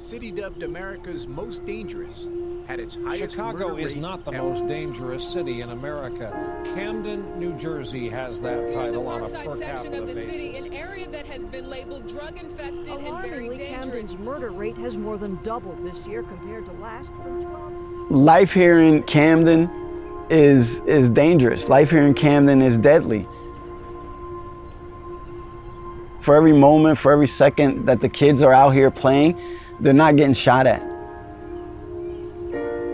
city dubbed America's most dangerous, had its highest Chicago murder is rate not the ever. most dangerous city in America. Camden, New Jersey has that title on a per capita basis. An area that has been labeled drug infested and very Alarmingly, dangerous. Camden's murder rate has more than doubled this year compared to last from 12. Life here in Camden is dangerous. Life here in Camden is deadly. For every moment, for every second that the kids are out here playing, they're not getting shot at.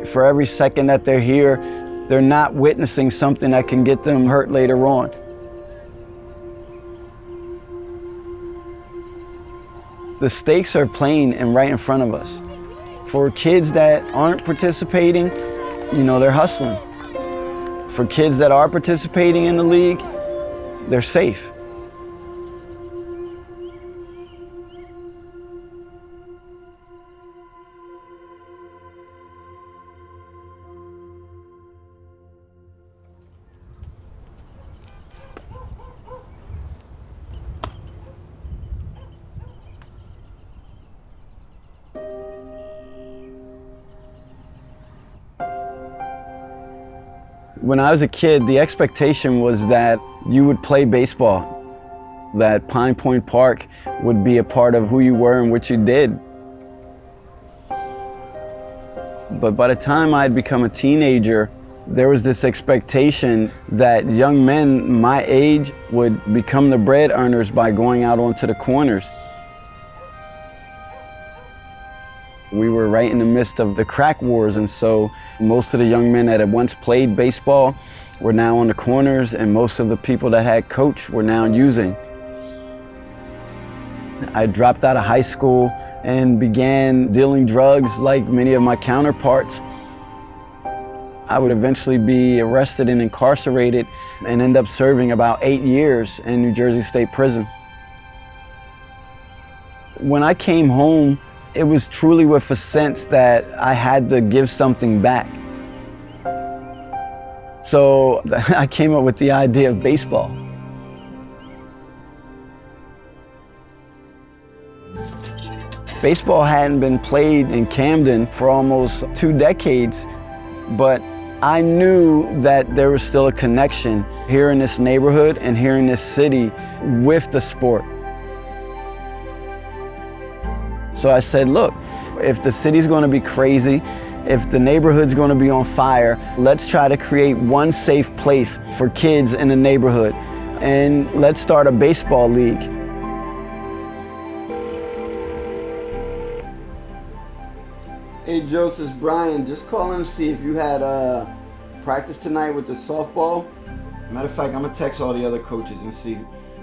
For every second that they're here, they're not witnessing something that can get them hurt later on. The stakes are plain and right in front of us. For kids that aren't participating, they're hustling. For kids that are participating in the league, they're safe. When I was a kid, the expectation was that you would play baseball, that Pine Point Park would be a part of who you were and what you did. But by the time I'd become a teenager, there was this expectation that young men my age would become the bread earners by going out onto the corners. We were right in the midst of the crack wars, and so most of the young men that had once played baseball were now on the corners, and most of the people that had coached were now using. I dropped out of high school and began dealing drugs like many of my counterparts. I would eventually be arrested and incarcerated and end up serving about 8 years in New Jersey State Prison. When I came home, it was truly with a sense that I had to give something back. So I came up with the idea of baseball. Baseball hadn't been played in Camden for almost 2 decades, but I knew that there was still a connection here in this neighborhood and here in this city with the sport. So I said, look, if the city's going to be crazy, if the neighborhood's going to be on fire, let's try to create one safe place for kids in the neighborhood, and let's start a baseball league. Hey Joe, this is Bryan. Just calling to see if you had practice tonight with the softball. Matter of fact, I'm gonna text all the other coaches and see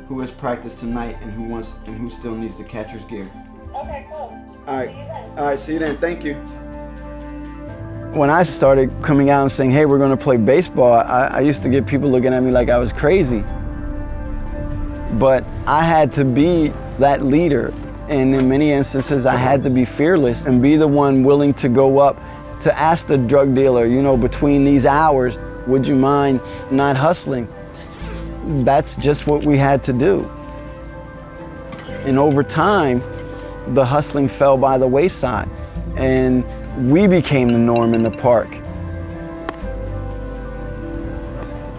who has practice tonight and who still needs the catcher's gear. Okay, cool. All right, see you then. Thank you. When I started coming out and saying, hey, we're gonna play baseball, I used to get people looking at me like I was crazy. But I had to be that leader. And in many instances, I had to be fearless and be the one willing to go up to ask the drug dealer, between these hours, would you mind not hustling? That's just what we had to do. And over time, the hustling fell by the wayside, and we became the norm in the park.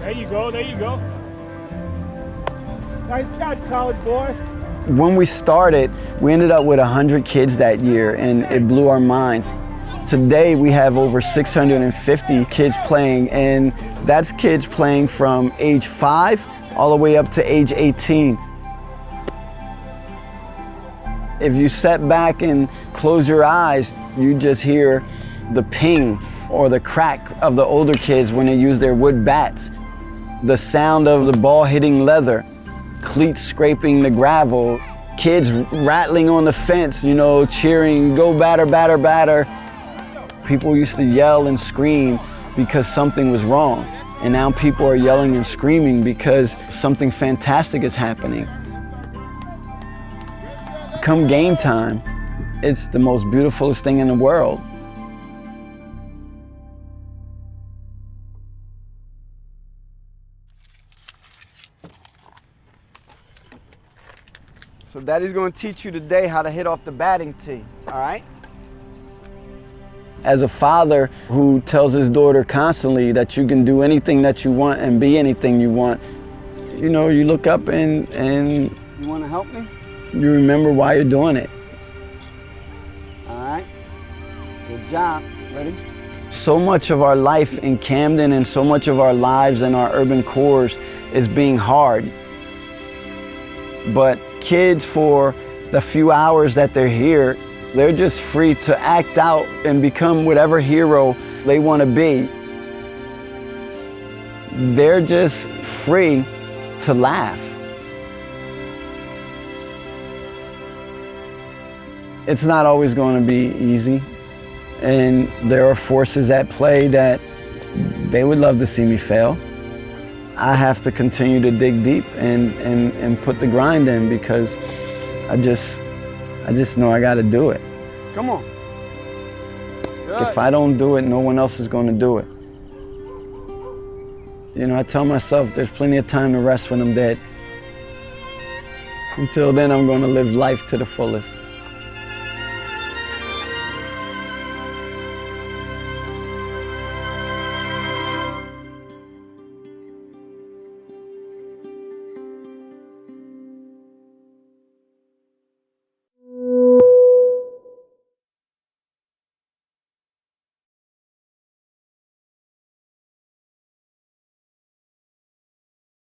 There you go, there you go. Nice catch, college boy. When we started, we ended up with 100 kids that year, and it blew our mind. Today, we have over 650 kids playing, and that's kids playing from age 5 all the way up to age 18. If you sit back and close your eyes, you just hear the ping or the crack of the older kids when they use their wood bats, the sound of the ball hitting leather, cleats scraping the gravel, kids rattling on the fence, cheering, go batter, batter, batter. People used to yell and scream because something was wrong. And now people are yelling and screaming because something fantastic is happening. Come game time, it's the most beautifulest thing in the world. So Daddy's going to teach you today how to hit off the batting tee, all right? As a father who tells his daughter constantly that you can do anything that you want and be anything you want, you know, you look up and you want to help me? You remember why you're doing it. All right, good job. Ready? So much of our life in Camden and so much of our lives in our urban cores is being hard. But kids, for the few hours that they're here, they're just free to act out and become whatever hero they want to be. They're just free to laugh. It's not always going to be easy, and there are forces at play that they would love to see me fail. I have to continue to dig deep and put the grind in, because I just know I got to do it. Come on. Good. If I don't do it, no one else is going to do it. You know, I tell myself there's plenty of time to rest when I'm dead. Until then, I'm going to live life to the fullest.